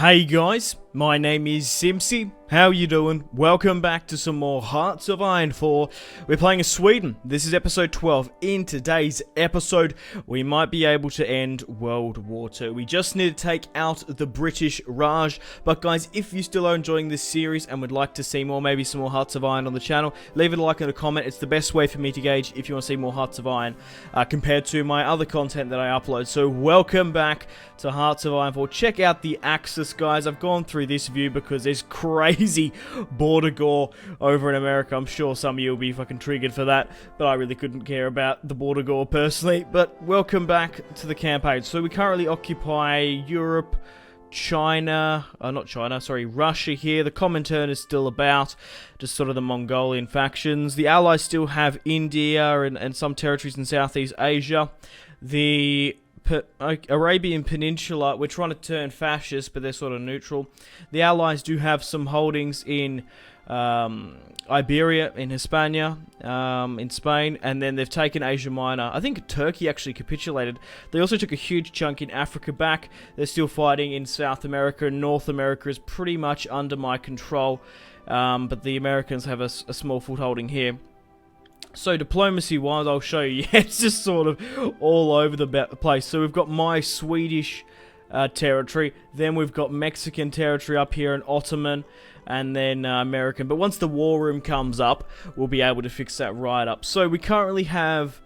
Hey guys, my name is Simpzy. How you doing? Welcome back to some more Hearts of Iron 4. We're playing as Sweden. This is episode 12. In today's episode, we might be able to end World War II. We just need to take out the British Raj. But guys, if you still are enjoying this series and would like to see more, maybe some more Hearts of Iron on the channel, leave it a like and a comment. It's the best way for me to gauge if you want to see more Hearts of Iron compared to my other content that I upload. So welcome back to Hearts of Iron 4. Check out the Axis, guys. I've gone through this view because there's crazy border gore over in America. I'm sure some of you will be fucking triggered for that, but I really couldn't care about the border gore personally. But welcome back to the campaign. So we currently occupy Europe, China, Russia here. The Comintern is still about, just sort of the Mongolian factions. The Allies still have India and some territories in Southeast Asia. The Arabian Peninsula, we're trying to turn fascist, but they're sort of neutral. The Allies do have some holdings in Iberia, in Hispania, in Spain, and then they've taken Asia Minor. I think Turkey actually capitulated. They also took a huge chunk in Africa back. They're still fighting in South America, and North America is pretty much under my control, but the Americans have a small footholding here. So diplomacy-wise, I'll show you. It's just sort of all over the place. So we've got my Swedish territory, then we've got Mexican territory up here, and Ottoman, and then American. But once the war room comes up, we'll be able to fix that right up. So we currently have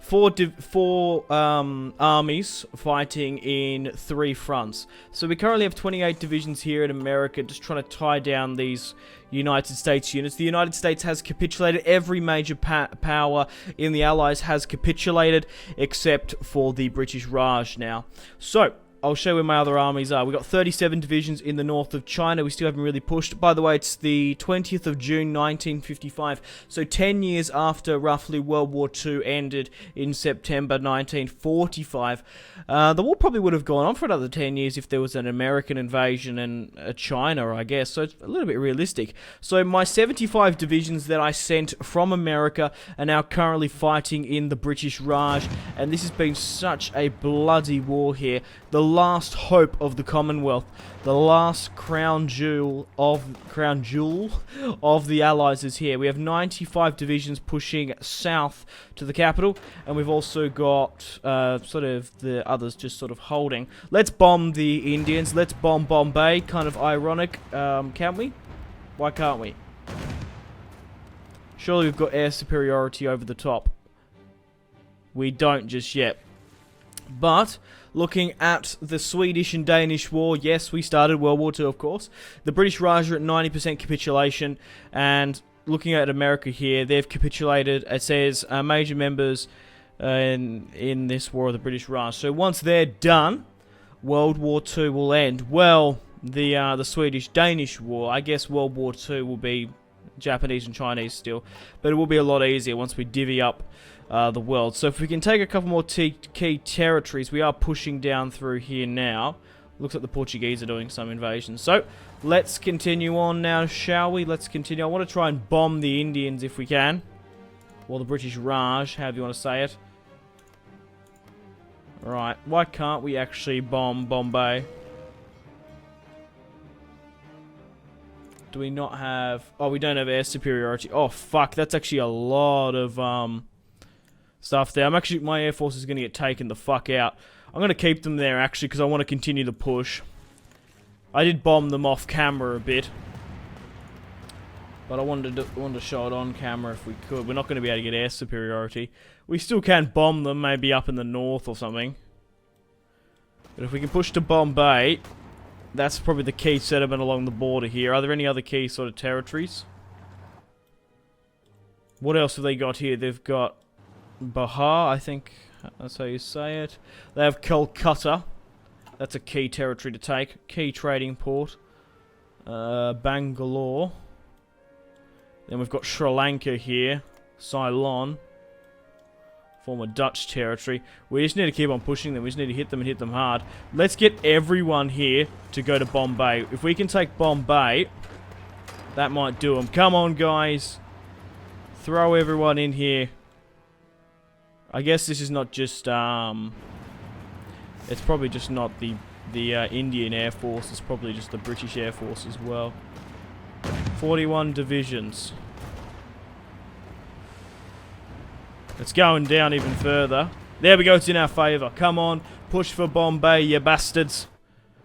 four armies fighting in 3 fronts. So we currently have 28 divisions here in America, just trying to tie down these United States units. The United States has capitulated. Every major power in the Allies has capitulated, except for the British Raj now. So I'll show you where my other armies are. We've got 37 divisions in the north of China. We still haven't really pushed. By the way, it's the 20th of June, 1955. So 10 years after, roughly, World War II ended in September 1945. The war probably would have gone on for another 10 years if there was an American invasion and China, I guess. So it's a little bit realistic. So my 75 divisions that I sent from America are now currently fighting in the British Raj. And this has been such a bloody war here. The last hope of the Commonwealth, the last crown jewel of the Allies is here. We have 95 divisions pushing south to the capital, and we've also got sort of the others just sort of holding. Let's bomb the Indians. Let's bomb Bombay. Kind of ironic, can't we? Why can't we? Surely we've got air superiority over the top. We don't just yet. But looking at the Swedish and Danish war, yes, we started World War II, of course. The British Raj are at 90% capitulation, and looking at America here, they've capitulated. It says major members in this war of the British Raj. So once they're done, World War II will end. Well, the Swedish-Danish war, I guess World War II will be Japanese and Chinese still, but it will be a lot easier once we divvy up the world. So if we can take a couple more key territories, we are pushing down through here now. Looks like the Portuguese are doing some invasions. So let's continue on now, shall we? Let's continue. I want to try and bomb the Indians if we can, or the British Raj, however you want to say it. Right, why can't we actually bomb Bombay? Do we not have... Oh, we don't have air superiority. Oh, fuck. That's actually a lot of stuff there. My air force is going to get taken the fuck out. I'm going to keep them there, actually, because I want to continue the push. I did bomb them off camera a bit, but I wanted to show it on camera if we could. We're not going to be able to get air superiority. We still can bomb them, maybe up in the north or something. But if we can push to Bombay... That's probably the key settlement along the border here. Are there any other key sort of territories? What else have they got here? They've got Bihar, I think that's how you say it. They have Calcutta. That's a key territory to take. Key trading port. Bangalore. Then we've got Sri Lanka here. Ceylon. Former Dutch territory. We just need to keep on pushing them. We just need to hit them and hit them hard. Let's get everyone here to go to Bombay. If we can take Bombay, that might do them. Come on, guys. Throw everyone in here. I guess this is not just, it's probably just not the the Indian Air Force is probably just the British Air Force as well. 41 divisions. It's going down even further. There we go, it's in our favour. Come on, push for Bombay, you bastards.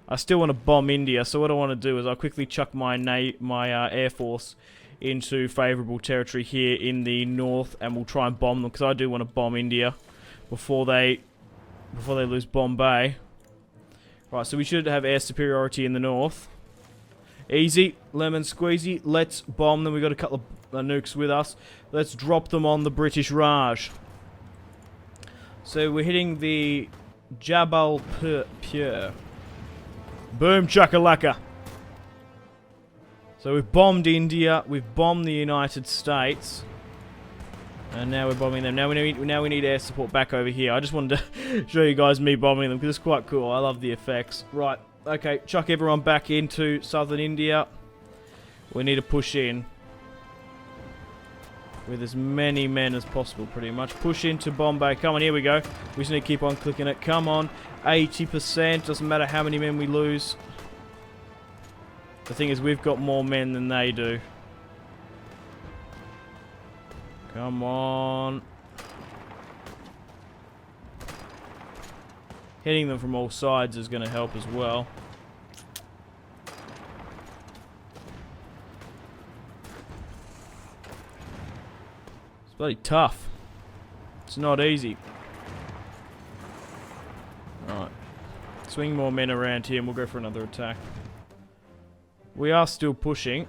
I still want to bomb India, so what I want to do is I'll quickly chuck my Air Force into favourable territory here in the north, and we'll try and bomb them, because I do want to bomb India before they lose Bombay. Right, so we should have air superiority in the north. Easy, lemon squeezy. Let's bomb them. We've got a couple of nukes with us. Let's drop them on the British Raj. So we're hitting the Jabalpur. Boom chakalaka. So we've bombed India. We've bombed the United States. And now we're bombing them. Now we need air support back over here. I just wanted to show you guys me bombing them because it's quite cool. I love the effects. Right. Okay. Chuck everyone back into southern India. We need to push in with as many men as possible, pretty much. Push into Bombay. Come on, here we go. We just need to keep on clicking it. Come on. 80%. Doesn't matter how many men we lose. The thing is, we've got more men than they do. Come on. Hitting them from all sides is going to help as well. It's bloody tough. It's not easy. Alright. Swing more men around here and we'll go for another attack. We are still pushing.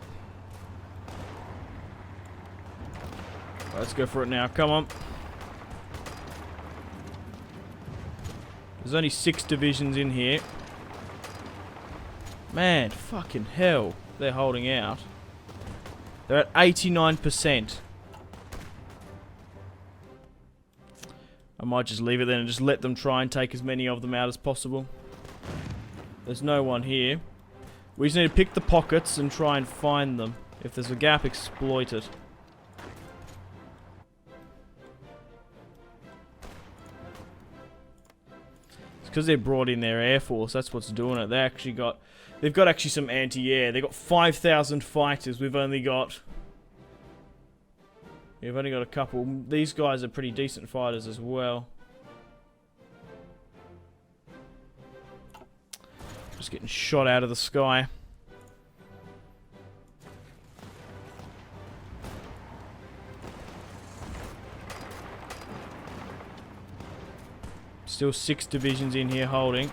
Let's go for it now. Come on. There's only 6 divisions in here. Man, fucking hell. They're holding out. They're at 89%. I might just leave it then and just let them try and take as many of them out as possible. There's no one here. We just need to pick the pockets and try and find them. If there's a gap, exploit it. Because they brought in their air force, that's what's doing it. They've got actually some anti-air. They've got 5,000 fighters. We've only got a couple. These guys are pretty decent fighters as well. Just getting shot out of the sky. Still 6 divisions in here holding.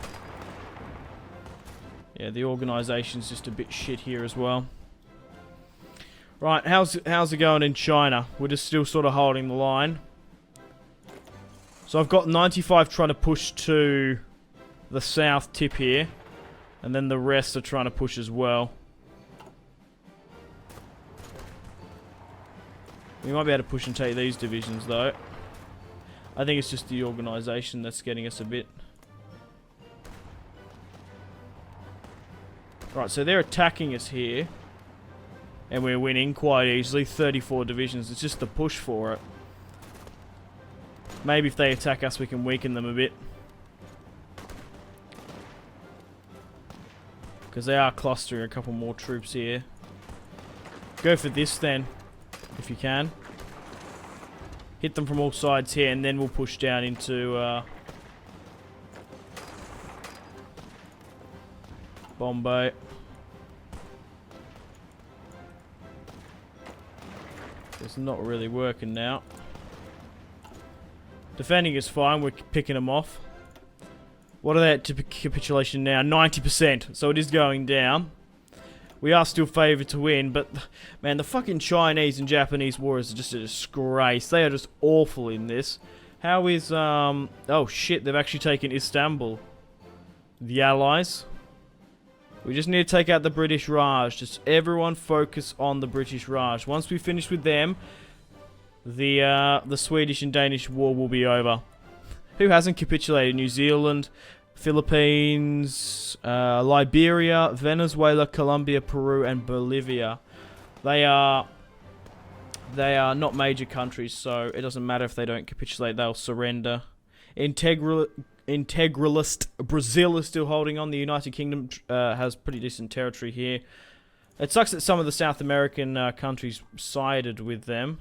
Yeah, the organisation's just a bit shit here as well. Right, how's it going in China? We're just still sort of holding the line. So I've got 95 trying to push to the south tip here. And then the rest are trying to push as well. We might be able to push and take these divisions though. I think it's just the organisation that's getting us a bit. Right, so they're attacking us here. And we're winning quite easily. 34 divisions. It's just the push for it. Maybe if they attack us, we can weaken them a bit. Because they are clustering a couple more troops here. Go for this then, if you can. Hit them from all sides here, and then we'll push down into Bombay. It's not really working now. Defending is fine, we're picking them off. What are they at to capitulation now? 90%, so it is going down. We are still favoured to win, but man, the fucking Chinese and Japanese wars are just a disgrace. They are just awful in this. How is, oh shit, they've actually taken Istanbul. The Allies. We just need to take out the British Raj. Just everyone focus on the British Raj. Once we finish with them, the Swedish and Danish war will be over. Who hasn't capitulated? New Zealand, Philippines, Liberia, Venezuela, Colombia, Peru, and Bolivia. They are not major countries, so it doesn't matter if they don't capitulate. They'll surrender. Integrity integralist. Brazil is still holding on. The United Kingdom has pretty decent territory here. It sucks that some of the South American countries sided with them.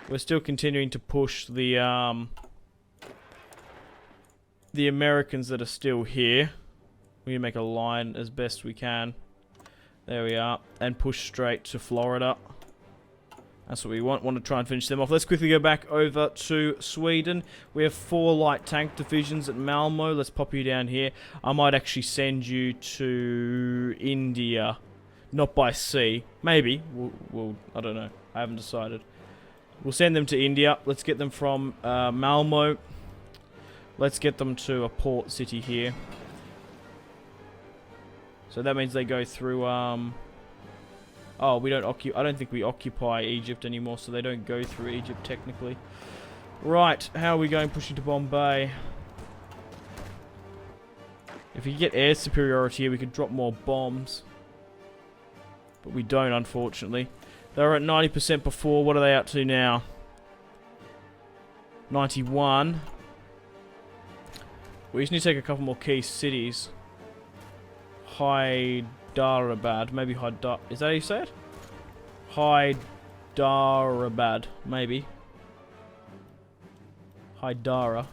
We're still continuing to push the Americans that are still here. We need to make a line as best we can. There we are. And push straight to Florida. That's what we want. Want to try and finish them off. Let's quickly go back over to Sweden. We have 4 light tank divisions at Malmo. Let's pop you down here. I might actually send you to India. Not by sea. Maybe. We'll I don't know. I haven't decided. We'll send them to India. Let's get them from Malmo. Let's get them to a port city here. So that means they go through, oh, we don't occupy, I don't think we occupy Egypt anymore, so they don't go through Egypt technically. Right, how are we going pushing to Bombay? If we get air superiority here, we could drop more bombs. But we don't, unfortunately. They were at 90% before, what are they up to now? 91. We just need to take a couple more key cities. Hyderabad, maybe Hyder. Is that how you say it? Hyderabad, maybe. Hydara.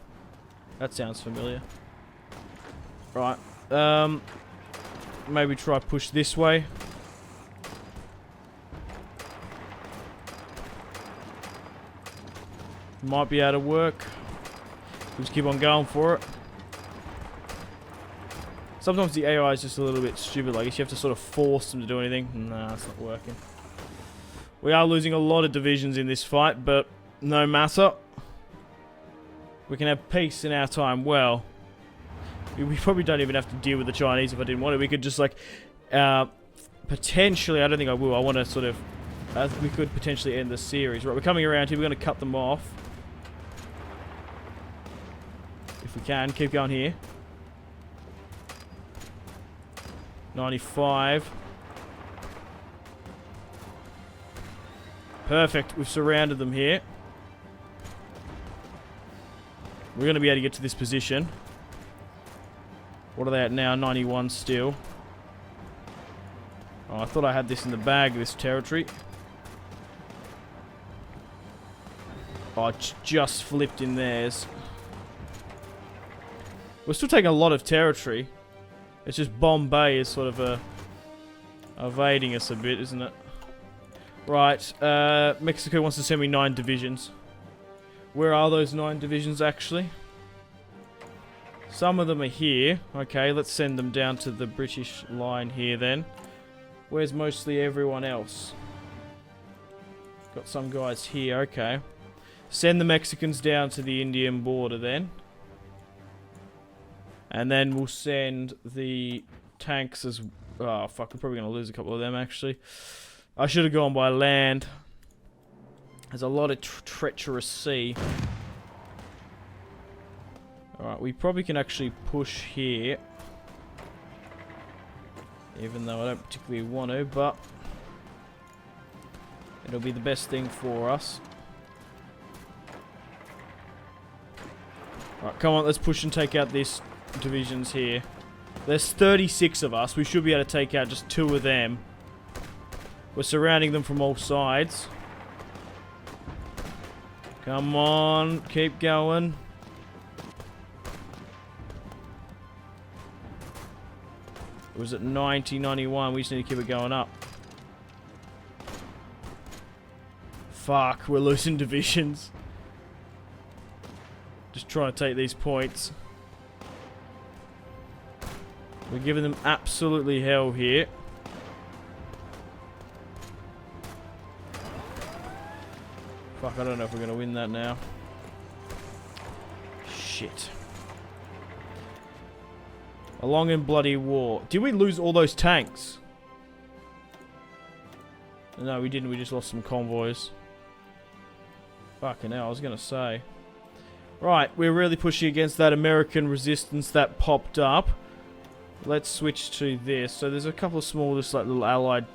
That sounds familiar. Right. Maybe try push this way. Might be able to work. We'll just keep on going for it. Sometimes the AI is just a little bit stupid. Like, you have to sort of force them to do anything. Nah, it's not working. We are losing a lot of divisions in this fight, but no matter. We can have peace in our time. Well, we probably don't even have to deal with the Chinese if I didn't want to. We could just, like, potentially, I don't think I will. I want to sort of, we could potentially end the series. Right, we're coming around here. We're going to cut them off. If we can. Keep going here. 95. Perfect. We've surrounded them here. We're going to be able to get to this position. What are they at now? 91 still. Oh, I thought I had this in the bag, this territory. Oh, it's just flipped in theirs. We're still taking a lot of territory. It's just Bombay is sort of evading us a bit, isn't it? Right, Mexico wants to send me 9 divisions. Where are those 9 divisions, actually? Some of them are here. Okay, let's send them down to the British line here, then. Where's mostly everyone else? Got some guys here, okay. Send the Mexicans down to the Indian border, then. And then we'll send the tanks as... Oh, fuck, we're probably going to lose a couple of them, actually. I should have gone by land. There's a lot of treacherous sea. Alright, we probably can actually push here. Even though I don't particularly want to, but... it'll be the best thing for us. Alright, come on, let's push and take out this... divisions here. There's 36 of us. We should be able to take out just 2 of them. We're surrounding them from all sides. Come on, keep going. It was at 90, 91. We just need to keep it going up. Fuck, we're losing divisions. Just trying to take these points. We're giving them absolutely hell here. Fuck, I don't know if we're going to win that now. Shit. A long and bloody war. Did we lose all those tanks? No, we didn't. We just lost some convoys. Fucking hell, I was going to say. Right, we're really pushing against that American resistance that popped up. Let's switch to this. So there's a couple of small, just like little allied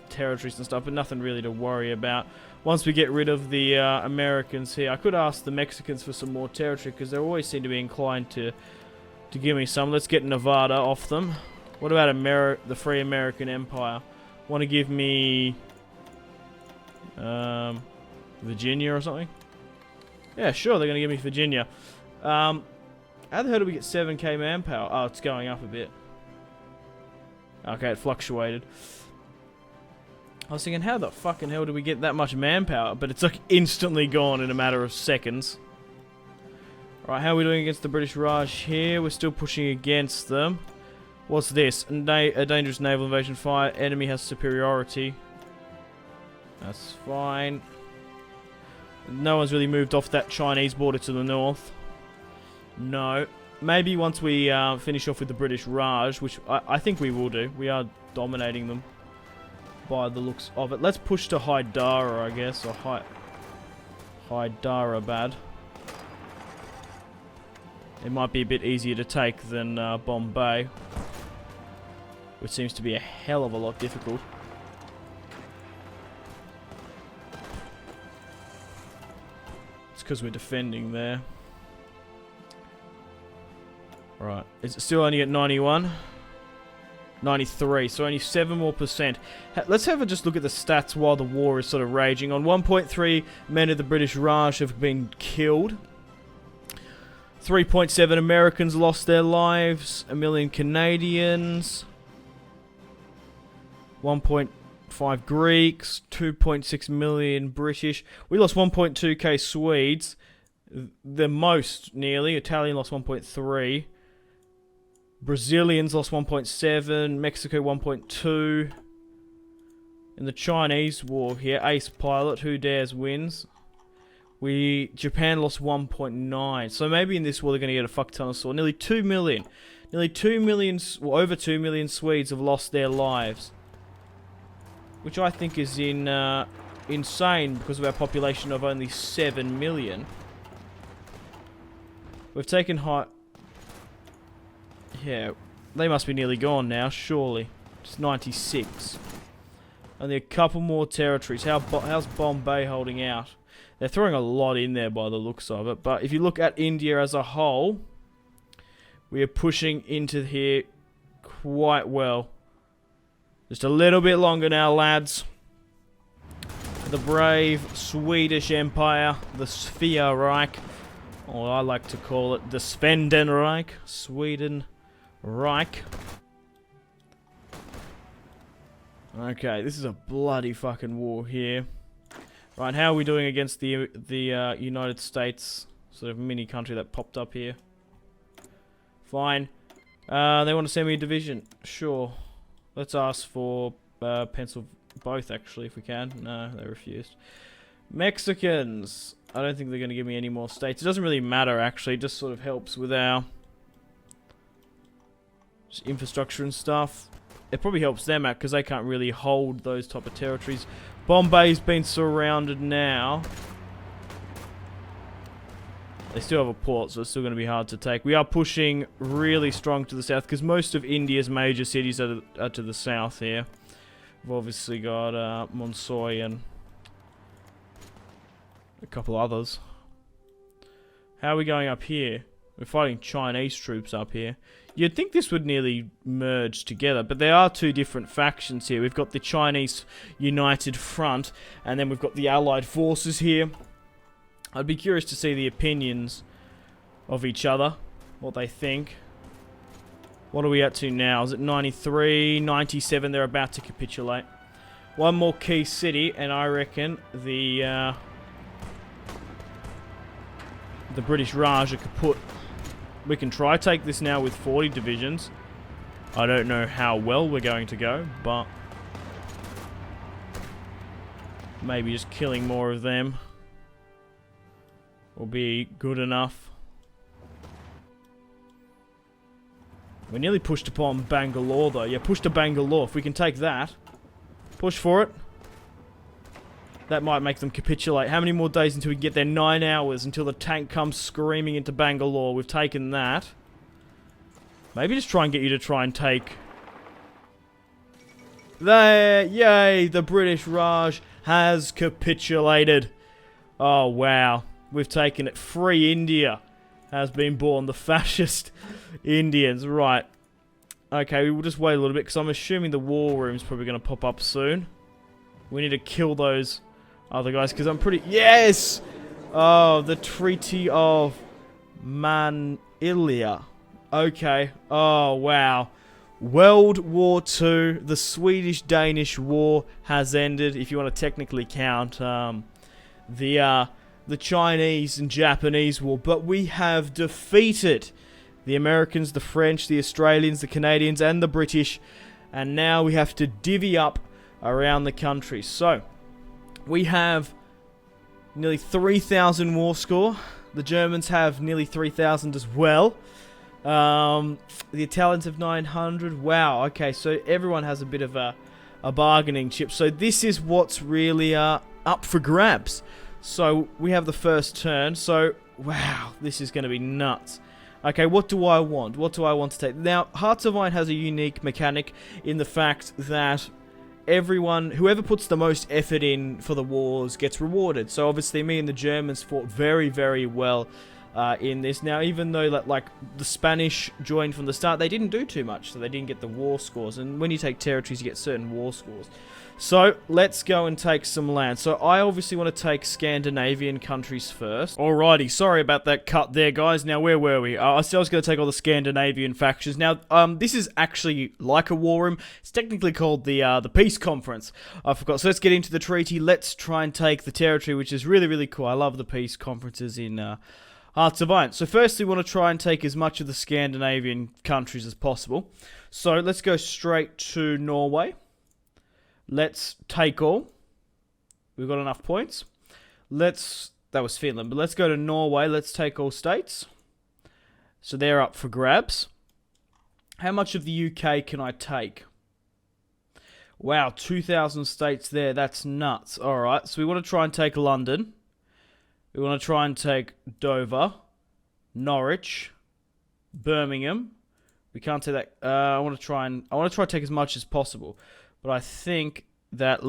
territories and stuff, but nothing really to worry about. Once we get rid of the Americans here, I could ask the Mexicans for some more territory, because they always seem to be inclined to give me some. Let's get Nevada off them. What about the Free American Empire? Want to give me Virginia or something? Yeah, sure, they're going to give me Virginia. How the hell do we get 7k manpower? Oh, it's going up a bit. Okay, it fluctuated. I was thinking, how the fucking hell do we get that much manpower? But it's like instantly gone in a matter of seconds. Right, how are we doing against the British Raj here? We're still pushing against them. What's this? A dangerous naval invasion fire. Enemy has superiority. That's fine. No one's really moved off that Chinese border to the north. No. Maybe once we finish off with the British Raj, which I think we will do. We are dominating them by the looks of it. Let's push to Hyderabad, I guess, or Hyderabad. It might be a bit easier to take than Bombay, which seems to be a hell of a lot difficult. It's because we're defending there. Right, is it still only at 91? 93, so only 7% more. Let's have a just look at the stats while the war is sort of raging on. 1.3 men of the British Raj have been killed. 3.7 Americans lost their lives. 1 million Canadians. 1.5 Greeks. 2.6 million British. We lost 1.2k Swedes. The most, nearly. Italian lost 1.3. Brazilians lost 1.7, Mexico 1.2. In the Chinese war here, ace pilot, who dares wins. Japan lost 1.9. So maybe in this war they're going to get a fuck ton of sword. Nearly 2 million. Nearly 2 million, well, over 2 million Swedes have lost their lives. Which I think is insane because of our population of only 7 million. We've taken yeah, they must be nearly gone now, surely. It's 96. Only a couple more territories. How's Bombay holding out? They're throwing a lot in there by the looks of it. But if you look at India as a whole, we are pushing into here quite well. Just a little bit longer now, lads. The brave Swedish Empire, the Sphere Reich, or I like to call it the Svendenreich, Sweden Reich. Okay, this is a bloody fucking war here. Right, how are we doing against the United States sort of mini country that popped up here? Fine. They want to send me a division. Sure. Let's ask for both actually if we can. No, they refused. Mexicans. I don't think they're going to give me any more states. It doesn't really matter actually. It just sort of helps with our infrastructure and stuff. It probably helps them out because they can't really hold those type of territories. Bombay's been surrounded now. They still have a port, so it's still going to be hard to take. We are pushing really strong to the south because most of India's major cities are to the south here. We've obviously got Monsoy and a couple others. How are we going up here? We're fighting Chinese troops up here. You'd think this would nearly merge together, but there are two different factions here. We've got the Chinese United Front, and then we've got the Allied forces here. I'd be curious to see the opinions of each other, what they think. What are we at to now? Is it 93, 97? They're about to capitulate. One more key city, and I reckon the British Raj are kaput. We can try take this now with 40 divisions. I don't know how well we're going to go, but maybe just killing more of them will be good enough. We nearly pushed upon Bangalore though. Yeah, push to Bangalore. If we can take that, push for it. That might make them capitulate. How many more days until we get there? 9 hours until the tank comes screaming into Bangalore. We've taken that. Maybe just try and get you to try and take There, yay, the British Raj has capitulated. Oh, wow. We've taken it. Free India has been born. The fascist Indians. Right. Okay, we'll just wait a little bit, because I'm assuming the war room's probably going to pop up soon. We need to kill those other guys, because I'm pretty... Yes! Oh, the Treaty of Manila. Okay. Oh, wow. World War II, the Swedish-Danish War has ended, if you want to technically count the Chinese and Japanese war. But we have defeated the Americans, the French, the Australians, the Canadians, and the British. And now we have to divvy up around the country. So, we have nearly 3,000 war score. The Germans have nearly 3,000 as well. The Italians have 900. Wow, okay, so everyone has a bit of a bargaining chip. So this is what's really up for grabs. So we have the first turn. So, wow, this is going to be nuts. Okay, what do I want? What do I want to take? Now, Hearts of Iron has a unique mechanic in the fact that whoever puts the most effort in for the wars gets rewarded. So obviously me and the Germans fought very, very well in this. Now, even though like the Spanish joined from the start, they didn't do too much, so they didn't get the war scores. And when you take territories, you get certain war scores. So, let's go and take some land. So, I obviously want to take Scandinavian countries first. Alrighty, sorry about that cut there, guys. Now, where were we? I said I was going to take all the Scandinavian factions. Now, this is actually like a war room. It's technically called the Peace Conference. I forgot. So, let's get into the treaty. Let's try and take the territory, which is really, really cool. I love the peace conferences in Hearts of Iron. So, firstly, we want to try and take as much of the Scandinavian countries as possible. So, let's go straight to Norway. Let's take all. We've got enough points. That was Finland, but let's go to Norway. Let's take all states. So they're up for grabs. How much of the UK can I take? Wow, 2,000 states there. That's nuts. Alright, so we want to try and take London. We want to try and take Dover, Norwich, Birmingham. We can't take that. I want to try and take as much as possible. But I think that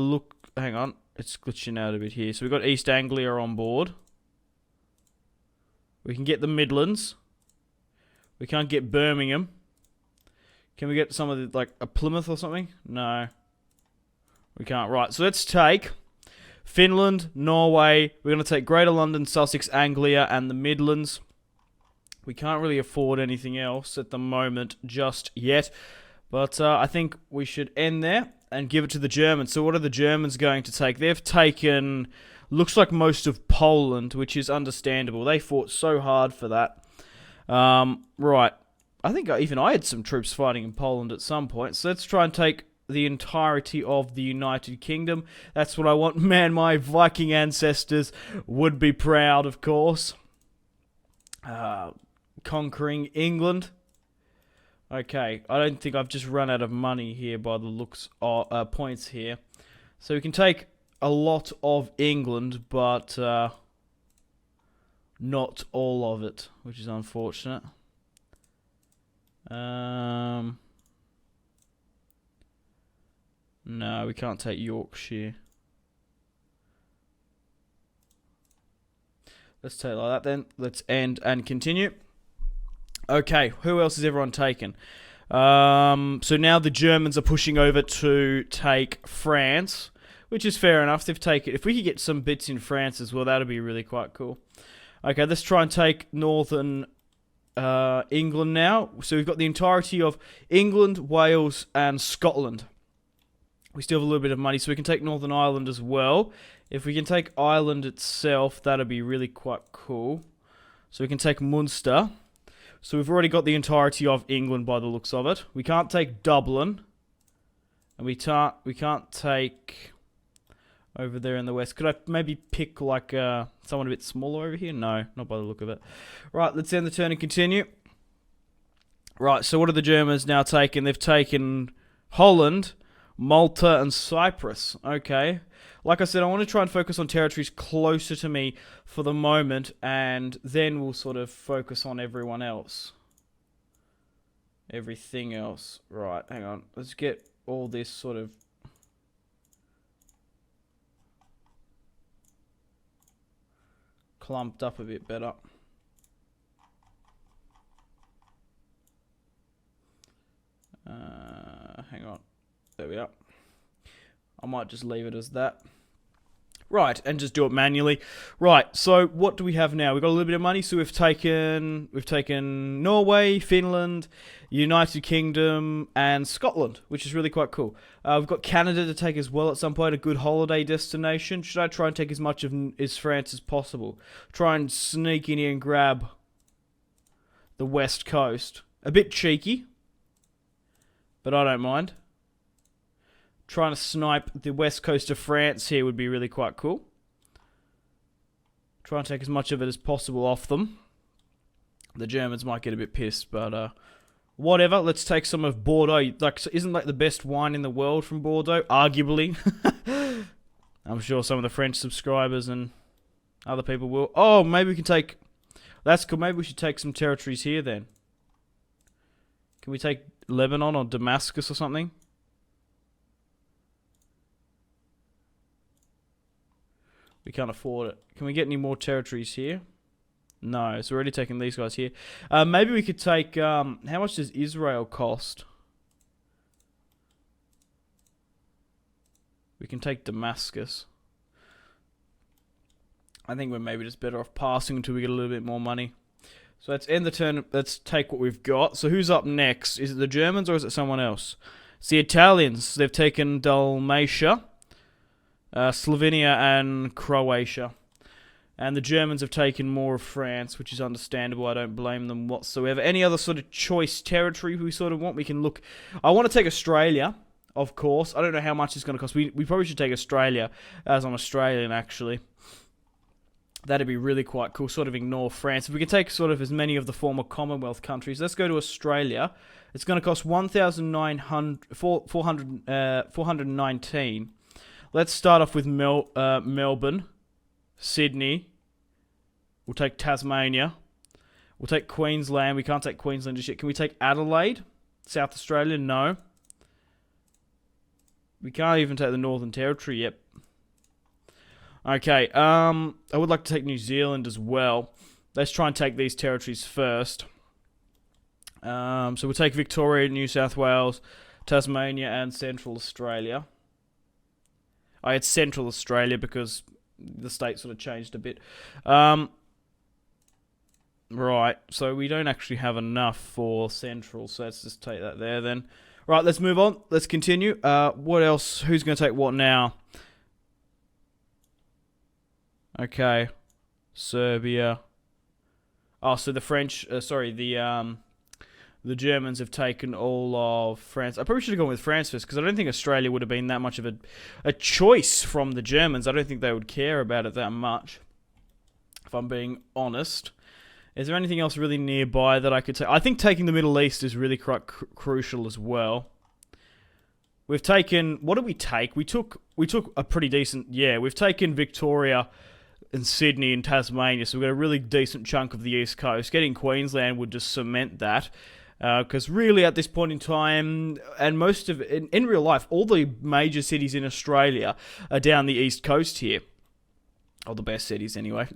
hang on, it's glitching out a bit here. So we've got East Anglia on board. We can get the Midlands. We can't get Birmingham. Can we get some of the, like, a Plymouth or something? No. We can't. Right, so let's take Finland, Norway. We're going to take Greater London, Sussex, Anglia, and the Midlands. We can't really afford anything else at the moment just yet. But I think we should end there and give it to the Germans. So what are the Germans going to take? They've taken, looks like most of Poland, which is understandable. They fought so hard for that. Right. I think even I had some troops fighting in Poland at some point. So let's try and take the entirety of the United Kingdom. That's what I want. Man, my Viking ancestors would be proud, of course. Conquering England. Okay, I don't think I've just run out of money here by the looks of points here. So we can take a lot of England, but not all of it, which is unfortunate. No, we can't take Yorkshire. Let's take it like that then. Let's end and continue. Okay, who else has everyone taken? So now the Germans are pushing over to take France, which is fair enough. They've taken. If we could get some bits in France as well, that'd be really quite cool. Okay, let's try and take northern England now. So we've got the entirety of England, Wales, and Scotland. We still have a little bit of money, so we can take Northern Ireland as well. If we can take Ireland itself, that'd be really quite cool. So we can take Munster. So we've already got the entirety of England by the looks of it. We can't take Dublin. And we can't take over there in the west. Could I maybe pick like someone a bit smaller over here? No, not by the look of it. Right, let's end the turn and continue. Right, so what are the Germans now taking? They've taken Holland, Malta, and Cyprus. Okay. Like I said, I want to try and focus on territories closer to me for the moment, and then we'll sort of focus on everyone else. Everything else. Right, hang on. Let's get all this sort of... clumped up a bit better. Hang on. There we are. I might just leave it as that. Right, and just do it manually. Right, so what do we have now? We've got a little bit of money, so we've taken Norway, Finland, United Kingdom, and Scotland, which is really quite cool. We've got Canada to take as well at some point, a good holiday destination. Should I try and take as much of France as possible? Try and sneak in here and grab the West Coast. A bit cheeky, but I don't mind. Trying to snipe the west coast of France here would be really quite cool. Try and take as much of it as possible off them. The Germans might get a bit pissed, but whatever. Let's take some of Bordeaux. Isn't the best wine in the world from Bordeaux? Arguably. I'm sure some of the French subscribers and other people will. Oh, maybe we can take... That's cool. Maybe we should take some territories here then. Can we take Lebanon or Damascus or something? We can't afford it. Can we get any more territories here? No, so we're already taking these guys here. Maybe we could take... how much does Israel cost? We can take Damascus. I think we're maybe just better off passing until we get a little bit more money. So let's end the turn. Let's take what we've got. So who's up next? Is it the Germans or is it someone else? It's the Italians. They've taken Dalmatia. Slovenia and Croatia. And the Germans have taken more of France, which is understandable. I don't blame them whatsoever. Any other sort of choice territory we sort of want? We can look... I want to take Australia, of course. I don't know how much it's going to cost. We probably should take Australia, as I'm Australian, actually. That'd be really quite cool. Sort of ignore France. If we could take sort of as many of the former Commonwealth countries. Let's go to Australia. It's going to cost 419. Let's start off with Melbourne, Sydney. We'll take Tasmania. We'll take Queensland. We can't take Queensland just yet. Can we take Adelaide? South Australia? No. We can't even take the Northern Territory yet. Okay, I would like to take New Zealand as well. Let's try and take these territories first. So we'll take Victoria, New South Wales, Tasmania, and Central Australia. I had Central Australia because the state sort of changed a bit. Right, so we don't actually have enough for Central, so let's just take that there then. Right, let's move on. Let's continue. What else? Who's going to take what now? Okay. Serbia. Oh, so the French... the Germans have taken all of France. I probably should have gone with France first, because I don't think Australia would have been that much of a choice from the Germans. I don't think they would care about it that much, if I'm being honest. Is there anything else really nearby that I could take? I think taking the Middle East is really crucial as well. We've taken... What did we take? We took a pretty decent... Yeah, we've taken Victoria and Sydney and Tasmania, so we've got a really decent chunk of the East Coast. Getting Queensland would just cement that. Because really, at this point in time, and most of in real life, all the major cities in Australia are down the east coast here. Or the best cities, anyway.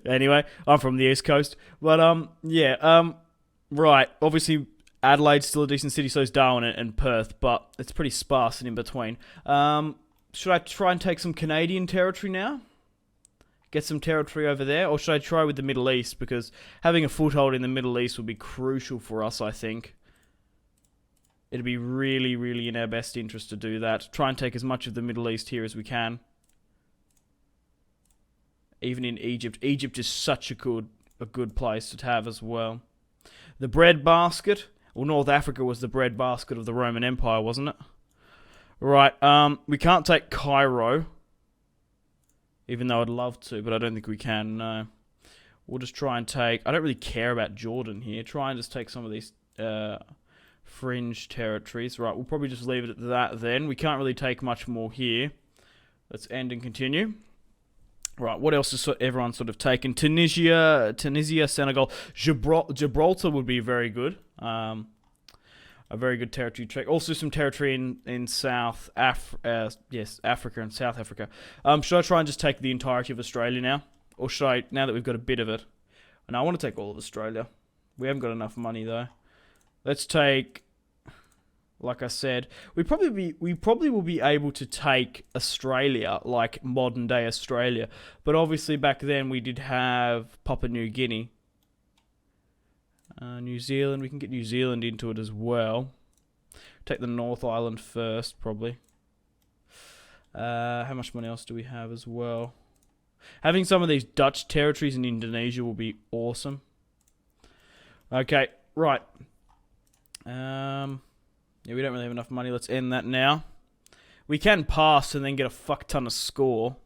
Anyway, I'm from the east coast, but right. Obviously, Adelaide's still a decent city, so is Darwin and Perth, but it's pretty sparse and in between. Should I try and take some Canadian territory now? Get some territory over there, or should I try with the Middle East? Because having a foothold in the Middle East would be crucial for us, I think. It'd be really, really in our best interest to do that. Try and take as much of the Middle East here as we can. Even in Egypt. Egypt is such a good place to have as well. The breadbasket. Well, North Africa was the breadbasket of the Roman Empire, wasn't it? Right, we can't take Cairo. Even though I'd love to, but I don't think we can, no. We'll just try and take... I don't really care about Jordan here. Try and just take some of these fringe territories. Right, we'll probably just leave it at that then. We can't really take much more here. Let's end and continue. Right, what else has everyone sort of taken? Tunisia, Senegal. Gibraltar would be very good. A very good territory track. Also some territory in South Africa and South Africa. Should I try and just take the entirety of Australia now? Or should I, now that we've got a bit of it? And I want to take all of Australia. We haven't got enough money, though. Let's take... Like I said, we probably will be able to take Australia, like modern day Australia. But obviously back then we did have Papua New Guinea. New Zealand, we can get New Zealand into it as well. Take the North Island first, probably. How much money else do we have as well? Having some of these Dutch territories in Indonesia will be awesome. Okay, right. Yeah, we don't really have enough money. Let's end that now. We can pass and then get a fuck ton of score.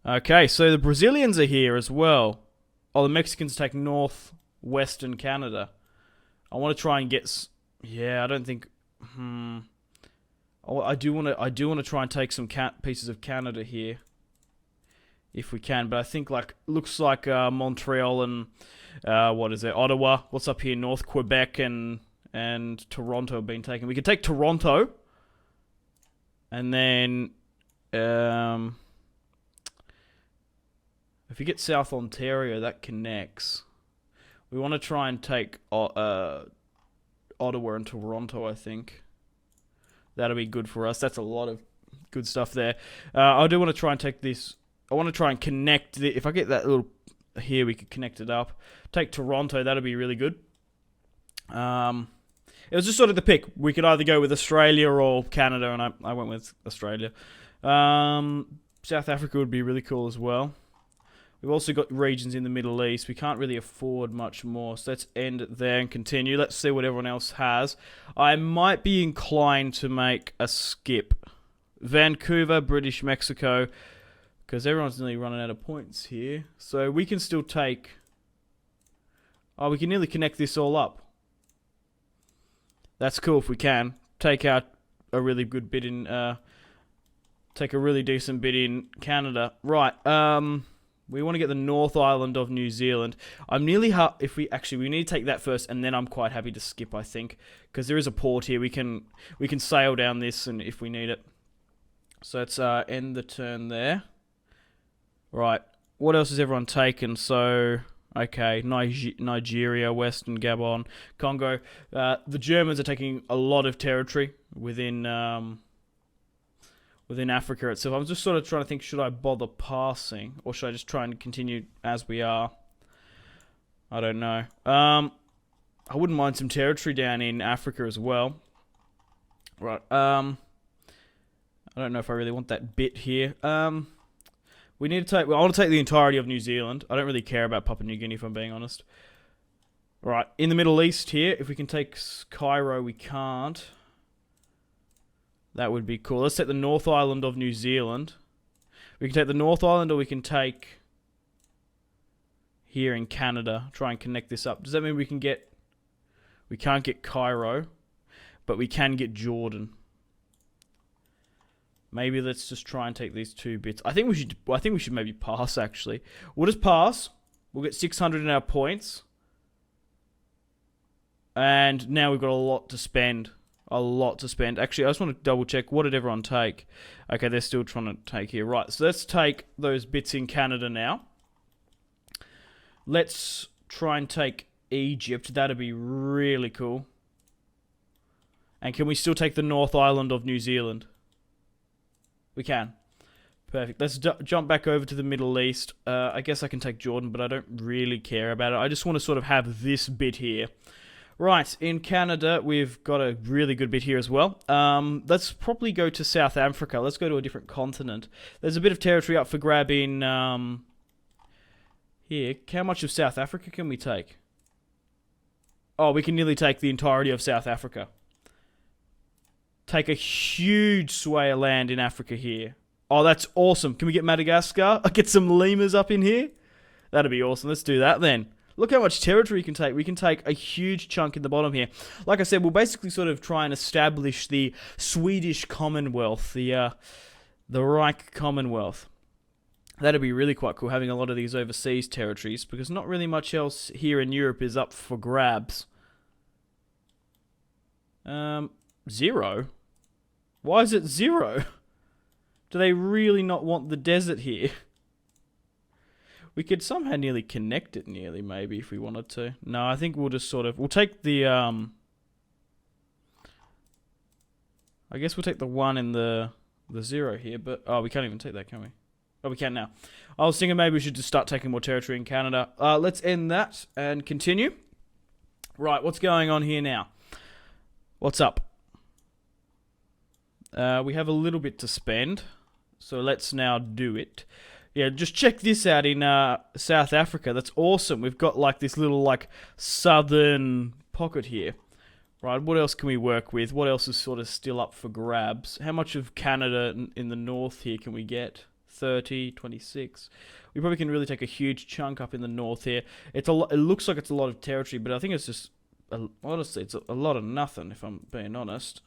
Okay, so the Brazilians are here as well. Oh, the Mexicans take northwestern Canada. I want to try and get... Yeah, I don't think... Oh, I do want to try and take some pieces of Canada here. If we can, but I think looks like Montreal and what is it? Ottawa. What's up here? North Quebec and Toronto have been taken. We could take Toronto, and then if you get South Ontario, that connects. We want to try and take Ottawa and Toronto, I think. That'll be good for us. That's a lot of good stuff there. I do want to try and take this. I want to try and connect. If I get that little here, we could connect it up. Take Toronto. That'll be really good. It was just sort of the pick. We could either go with Australia or Canada, and I went with Australia. South Africa would be really cool as well. We've also got regions in the Middle East. We can't really afford much more, so let's end it there and continue. Let's see what everyone else has. I might be inclined to make a skip. Vancouver, British Mexico, because everyone's nearly running out of points here. So we can still take... Oh, we can nearly connect this all up. That's cool if we can. Take out a really good bid in... take a really decent bid in Canada. Right, we want to get the North Island of New Zealand. I'm nearly... If we need to take that first, and then I'm quite happy to skip, I think. Because there is a port here. We can sail down this and if we need it. So let's end the turn there. Right, what else has everyone taken? So... Okay, Nigeria, Western Gabon, Congo. The Germans are taking a lot of territory within Africa itself. I'm just sort of trying to think, should I bother passing? Or should I just try and continue as we are? I don't know. I wouldn't mind some territory down in Africa as well. Right. I don't know if I really want that bit here. We need to take... Well, I want to take the entirety of New Zealand. I don't really care about Papua New Guinea, if I'm being honest. Right, in the Middle East here, if we can take Cairo, we can't. That would be cool. Let's take the North Island of New Zealand. We can take the North Island, or we can take... here in Canada. Try and connect this up. Does that mean we can get... We can't get Cairo, but we can get Jordan. Maybe let's just try and take these two bits. I think we should maybe pass, actually. We'll just pass. We'll get 600 in our points. And now we've got a lot to spend. A lot to spend. Actually, I just want to double check. What did everyone take? Okay, they're still trying to take here. Right, so let's take those bits in Canada now. Let's try and take Egypt. That'd be really cool. And can we still take the North Island of New Zealand? We can. Perfect. Let's jump back over to the Middle East. I guess I can take Jordan, but I don't really care about it. I just want to sort of have this bit here. Right, in Canada, we've got a really good bit here as well. Let's probably go to South Africa. Let's go to a different continent. There's a bit of territory up for grab in... here. How much of South Africa can we take? Oh, we can nearly take the entirety of South Africa. Take a huge sway of land in Africa here. Oh, that's awesome. Can we get Madagascar? Get some lemurs up in here? That'd be awesome. Let's do that then. Look how much territory we can take. We can take a huge chunk in the bottom here. Like I said, we'll basically sort of try and establish the Swedish Commonwealth, the Reich Commonwealth. That'd be really quite cool, having a lot of these overseas territories, because not really much else here in Europe is up for grabs. 0? Why is it 0? Do they really not want the desert here? We could somehow nearly connect it nearly, maybe, if we wanted to. No, I think we'll just sort of... We'll take the... I guess we'll take the 1 and the 0 here, but... Oh, we can't even take that, can we? Oh, we can now. I was thinking maybe we should just start taking more territory in Canada. Let's end that and continue. Right, what's going on here now? What's up? We have a little bit to spend, so let's now do it. Yeah, just check this out in South Africa. That's awesome. We've got like this little like southern pocket here. Right, what else can we work with? What else is sort of still up for grabs? How much of Canada in the north here can we get? 30, 26. We probably can really take a huge chunk up in the north here. It's a lot. It looks like it's a lot of territory, but I think it's just honestly, it's a lot of nothing. If I'm being honest.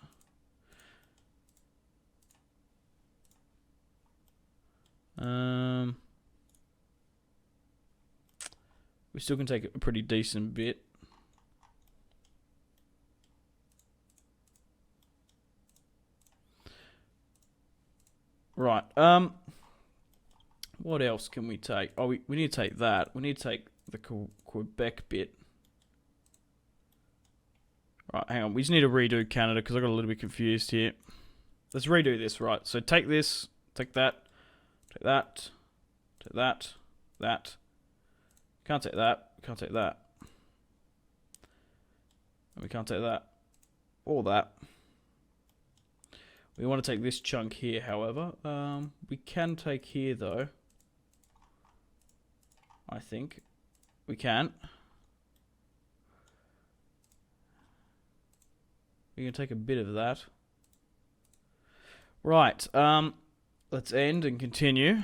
We still can take a pretty decent bit. Right. What else can we take? Oh, we need to take that. We need to take the Quebec bit. Right, hang on. We just need to redo Canada because I got a little bit confused here. Let's redo this, right. So take this, take that, take that, take that, that. Can't take that, can't take that. And we can't take that, or that. We want to take this chunk here, however. We can take here, though. I think. We can. We can take a bit of that. Right. Let's end and continue.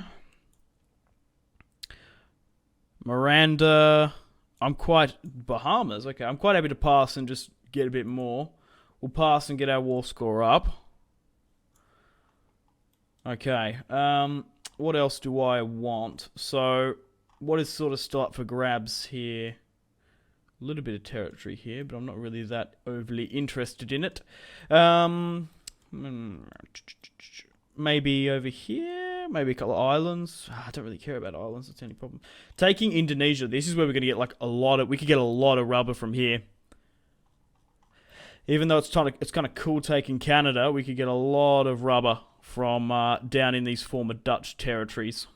Miranda. I'm quite... Bahamas. Okay, I'm quite happy to pass and just get a bit more. We'll pass and get our war score up. Okay, what else do I want? So, what is sort of still up for grabs here? A little bit of territory here, but I'm not really that overly interested in it. Maybe over here? Maybe a couple of islands? I don't really care about islands, that's the only problem. Taking Indonesia, this is where we're going to get like a lot of... We could get a lot of rubber from here. Even though it's kind of cool taking Canada, we could get a lot of rubber from down in these former Dutch territories.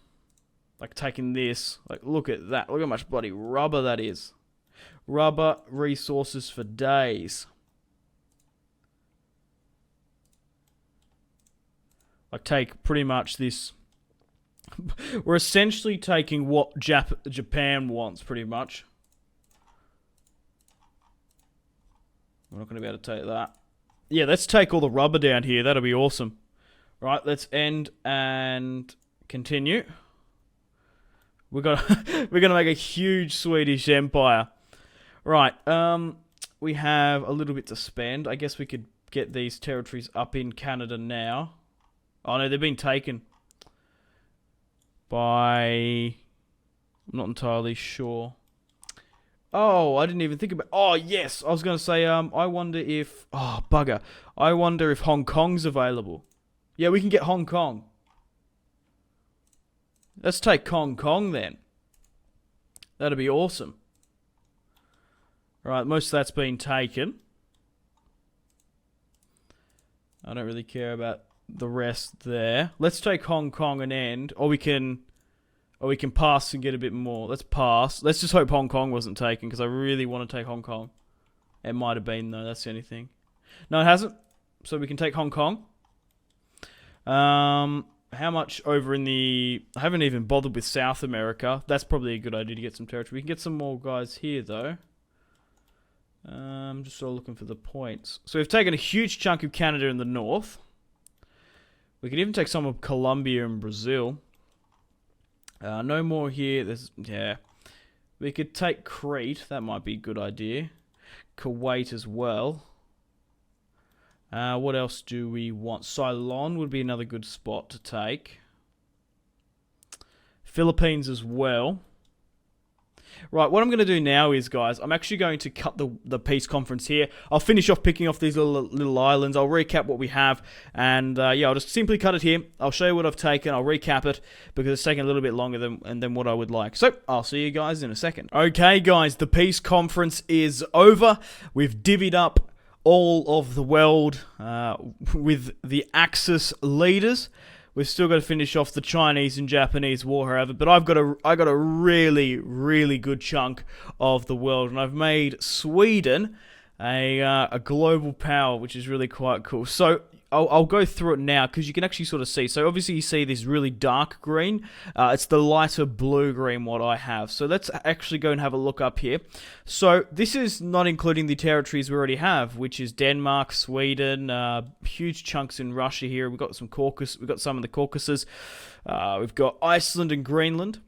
Like taking this, like look at that, look how much bloody rubber that is. Rubber resources for days. Like take pretty much this. We're essentially taking what Japan wants pretty much. We're not going to be able to take that. Yeah, let's take all the rubber down here, that'll be awesome. Right, let's end and continue. We're gonna make a huge Swedish empire. Right, we have a little bit to spend. I guess we could get these territories up in Canada now. Oh no, they've been taken by... I'm not entirely sure. Oh, I didn't even think about... Oh, yes, I was going to say, I wonder if... Oh, bugger. I wonder if Hong Kong's available. Yeah, we can get Hong Kong. Let's take Hong Kong then. That'd be awesome. Right, most of that's been taken. I don't really care about the rest there. Let's take Hong Kong and end. Or we can pass and get a bit more. Let's pass. Let's just hope Hong Kong wasn't taken because I really want to take Hong Kong. It might have been though, that's the only thing. No, it hasn't. So we can take Hong Kong. How much over in the... I haven't even bothered with South America. That's probably a good idea to get some territory. We can get some more guys here, though. I'm just sort of looking for the points. So we've taken a huge chunk of Canada in the north. We could even take some of Colombia and Brazil. No more here. Yeah. We could take Crete. That might be a good idea. Kuwait as well. What else do we want? Ceylon would be another good spot to take. Philippines as well. Right, what I'm going to do now is, guys, I'm actually going to cut the peace conference here. I'll finish off picking off these little islands. I'll recap what we have, and yeah, I'll just simply cut it here. I'll show you what I've taken. I'll recap it because it's taking a little bit longer than what I would like. So, I'll see you guys in a second. Okay, guys, the peace conference is over. We've divvied up all of the world with the Axis leaders. We've still got to finish off the Chinese and Japanese war, however, but I got a really, really good chunk of the world, and I've made Sweden a global power, which is really quite cool. So I'll go through it now because you can actually sort of see. So obviously you see this really dark green. It's the lighter blue-green what I have. So let's actually go and have a look up here. So this is not including the territories we already have, which is Denmark, Sweden, huge chunks in Russia here. We've got some in the Caucasus. We've got Iceland and Greenland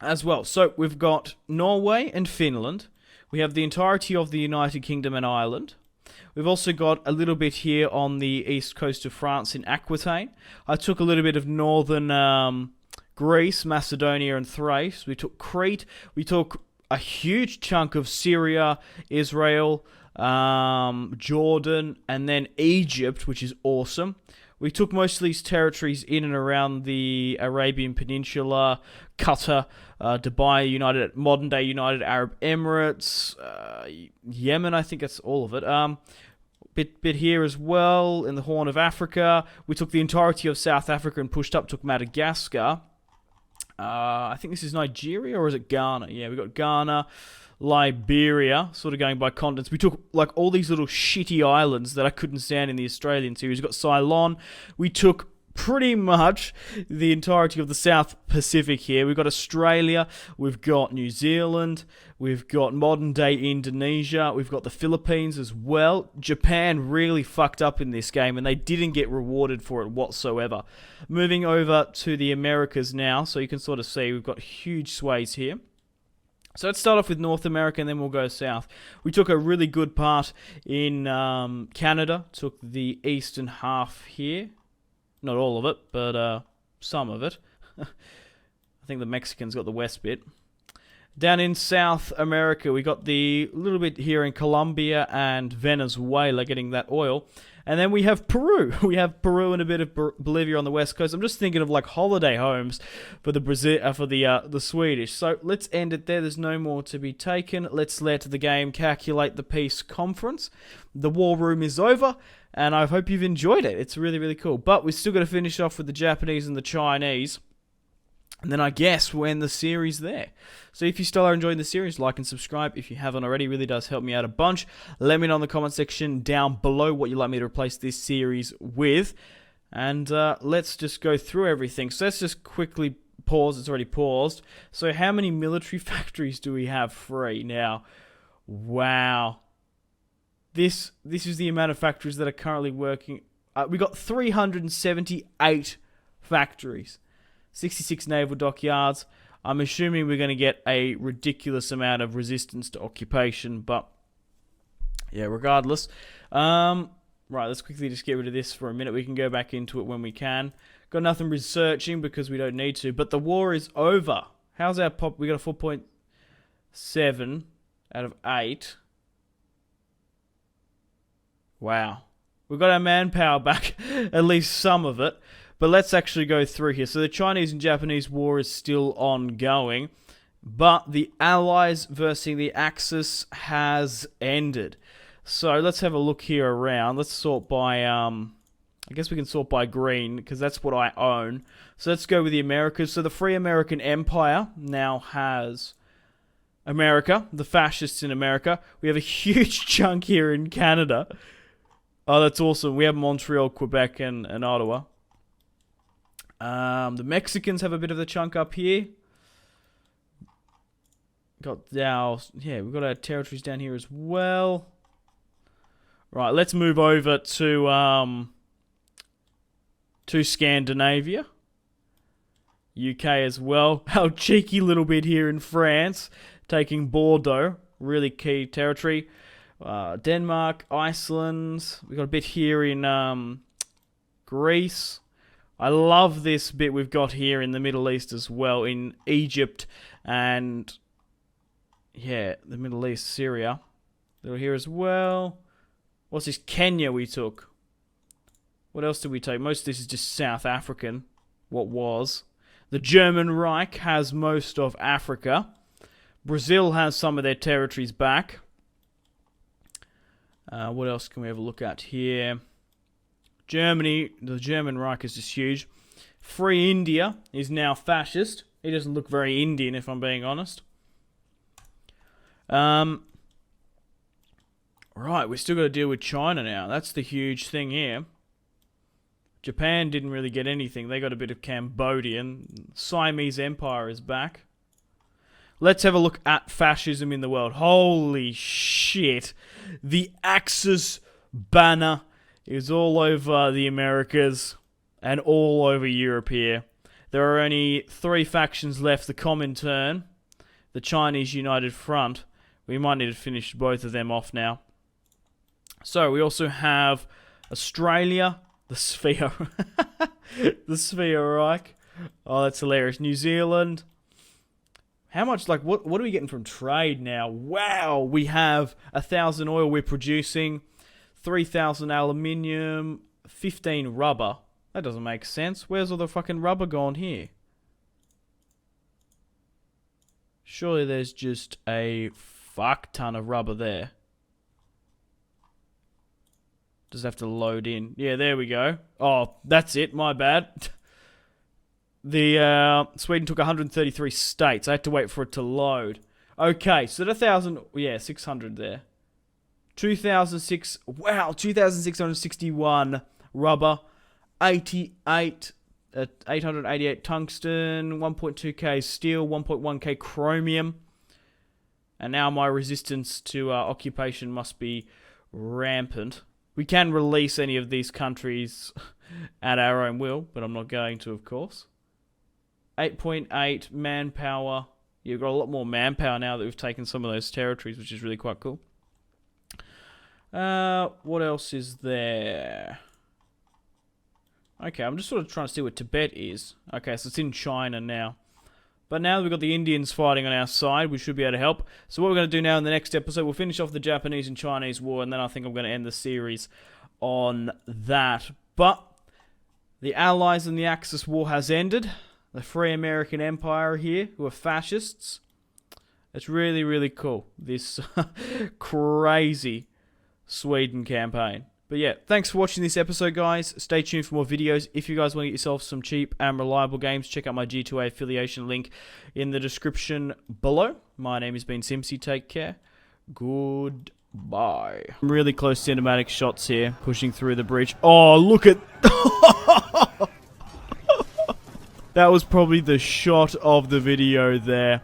as well. So we've got Norway and Finland. We have the entirety of the United Kingdom and Ireland. We've also got a little bit here on the east coast of France in Aquitaine. I took a little bit of northern Greece, Macedonia, and Thrace. We took Crete. We took a huge chunk of Syria, Israel, Jordan, and then Egypt, which is awesome. We took most of these territories in and around the Arabian Peninsula, Qatar, Dubai, modern-day United Arab Emirates, Yemen, I think that's all of it. Bit here as well, in the Horn of Africa. We took the entirety of South Africa and pushed up, took Madagascar. I think this is Nigeria, or is it Ghana? Yeah, we got Ghana, Liberia, sort of going by continents. We took like all these little shitty islands that I couldn't stand in the Australian series. We got Ceylon. We took pretty much the entirety of the South Pacific here. We've got Australia, we've got New Zealand, we've got modern-day Indonesia, we've got the Philippines as well. Japan really fucked up in this game, and they didn't get rewarded for it whatsoever. Moving over to the Americas now, so you can sort of see we've got huge sways here. So let's start off with North America, and then we'll go south. We took a really good part in Canada, took the eastern half here. Not all of it, but some of it. I think the Mexicans got the west bit. Down in South America, we got the little bit here in Colombia and Venezuela getting that oil. And then we have Peru. We have Peru and a bit of Bolivia on the west coast. I'm just thinking of like holiday homes for the Swedish. So let's end it there. There's no more to be taken. Let's let the game calculate the peace conference. The war room is over, and I hope you've enjoyed it. It's really, really cool. But we've still got to finish off with the Japanese and the Chinese. And then I guess we'll end the series there. So if you still are enjoying the series, like and subscribe if you haven't already. It really does help me out a bunch. Let me know in the comment section down below what you'd like me to replace this series with. And let's just go through everything. So let's just quickly pause. It's already paused. So how many military factories do we have free now? Wow. This is the amount of factories that are currently working. We got 378 factories. 66 naval dockyards. I'm assuming we're going to get a ridiculous amount of resistance to occupation, but yeah, regardless. Right, let's quickly just get rid of this for a minute. We can go back into it when we can. Got nothing researching because we don't need to, but the war is over. How's our pop? We got a 4.7 out of 8. Wow. We've got our manpower back, at least some of it. But let's actually go through here. So the Chinese and Japanese war is still ongoing, but the Allies versus the Axis has ended. So let's have a look here around. Let's sort by, I guess we can sort by green, because that's what I own. So let's go with the Americas. So the Free American Empire now has America, the fascists in America. We have a huge chunk here in Canada. Oh, that's awesome. We have Montreal, Quebec, and Ottawa. The Mexicans have a bit of the chunk up here. We've got our territories down here as well. Right, let's move over to Scandinavia. UK as well. Our cheeky little bit here in France, taking Bordeaux, really key territory. Denmark, Iceland. We got a bit here in Greece. I love this bit we've got here in the Middle East as well, in Egypt and Yeah, the Middle East, Syria. They're here as well. What's this? Kenya we took. What else did we take? Most of this is just South African. What was. The German Reich has most of Africa. Brazil has some of their territories back. What else can we have a look at here? Germany, the German Reich is just huge. Free India is now fascist. He doesn't look very Indian, if I'm being honest. Right, we've still got to deal with China now. That's the huge thing here. Japan didn't really get anything. They got a bit of Cambodian. Siamese Empire is back. Let's have a look at fascism in the world. Holy shit. The Axis banner is all over the Americas and all over Europe here. There are only 3 factions left. The Comintern, the Chinese United Front. We might need to finish both of them off now. So we also have Australia, the Sphere. The Sphere Reich. Oh, that's hilarious. New Zealand. How much, like, what are we getting from trade now? Wow, we have 1,000 oil we're producing, 3,000 aluminium, 15 rubber. That doesn't make sense. Where's all the fucking rubber gone here? Surely there's just a fuck ton of rubber there. Just have to load in. Yeah, there we go. Oh, that's it. My bad. The Sweden took 133 states. I had to wait for it to load. Okay, so 1,000. Yeah, 600 there. 2,006. Wow, 2,661 rubber. 888 tungsten. 1.2k steel. 1.1k chromium. And now my resistance to occupation must be rampant. We can release any of these countries at our own will, but I'm not going to, of course. 8.8 manpower. You've got a lot more manpower now that we've taken some of those territories, which is really quite cool. What else is there? Okay, I'm just sort of trying to see what Tibet is. Okay, so it's in China now. But now that we've got the Indians fighting on our side, we should be able to help. So what we're going to do now in the next episode, we'll finish off the Japanese and Chinese war, and then I think I'm going to end the series on that. But the Allies and the Axis war has ended. The Free American Empire here, who are fascists. It's really, really cool, this crazy Sweden campaign. But yeah, thanks for watching this episode, guys. Stay tuned for more videos. If you guys want to get yourself some cheap and reliable games, check out my G2A affiliation link in the description below. My name has been Simpzy. Take care. Goodbye. Really close cinematic shots here, pushing through the bridge. Oh, look at... That was probably the shot of the video there.